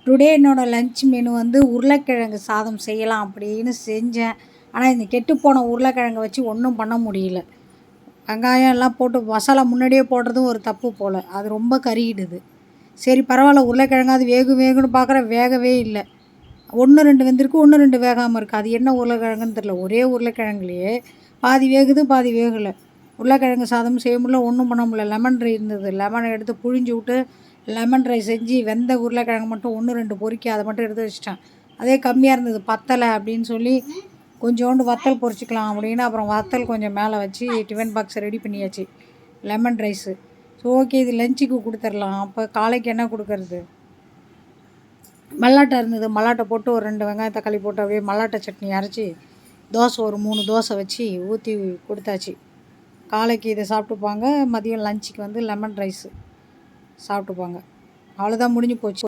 Today என்னோடய lunch menu வந்து உருளைக்கிழங்கு சாதம் செய்யலாம் அப்படின்னு செஞ்சேன். ஆனால் இந்த கெட்டுப்போன உருளைக்கிழங்க வச்சு ஒன்றும் பண்ண முடியல. வெங்காயம் எல்லாம் போட்டு மசாலா முன்னாடியே போடுறதும் ஒரு தப்பு போல். அது ரொம்ப கருகிடுது. சரி பரவாயில்ல, உருளைக்கிழங்காவது வேகுன்னு பார்க்குறேன், வேகவே இல்லை. 1, 2 வெந்திருக்கு, 1, 2 வேகாமல் இருக்குது. அது என்ன உருளைக்கிழங்குன்னு தெரில. ஒரே உருளைக்கிழங்குலையே பாதி வேகுது, பாதி வேகலை. உருளைக்கிழங்கு சாதமும் செய்ய முடியல, ஒன்றும் பண்ண முடியல. லெமன் ரைஸ் இருந்தது, லெமனை எடுத்து புழிஞ்சு விட்டு லெமன் ரைஸ் செஞ்சு வெந்த உருளைக்கிழங்கு மட்டும் 1, 2 பொறுக்கி அதை மட்டும் எடுத்து வச்சிட்டேன். அதே கம்மியாக இருந்தது, பத்தலை அப்படின்னு சொல்லி கொஞ்சோண்டு வத்தல் பொரிச்சிக்கலாம் அப்படின்னு அப்புறம் வத்தல் கொஞ்சம் மேலே வச்சு டிஃபன் பாக்ஸ் ரெடி பண்ணியாச்சு. Lemon rice. ஸோ ஓகே, இது லஞ்சுக்கு கொடுத்துர்லாம். அப்போ காலைக்கு என்ன கொடுக்கறது? மல்லாட்டை இருந்தது, மல்லாட்டை போட்டு ஒரு 2 வெங்காயம் தக்காளி போட்டு அப்படியே மல்லாட்டை சட்னி அரைச்சி தோசை ஒரு 3 தோசை வச்சு ஊற்றி கொடுத்தாச்சு. காலைக்கு இதை சாப்பிட்டுப்பாங்க. மதியம் லஞ்சுக்கு வந்து லெமன் ரைஸு சாப்பிட்டுப்பாங்க. அவ்வளோதான், முடிஞ்சு போச்சு.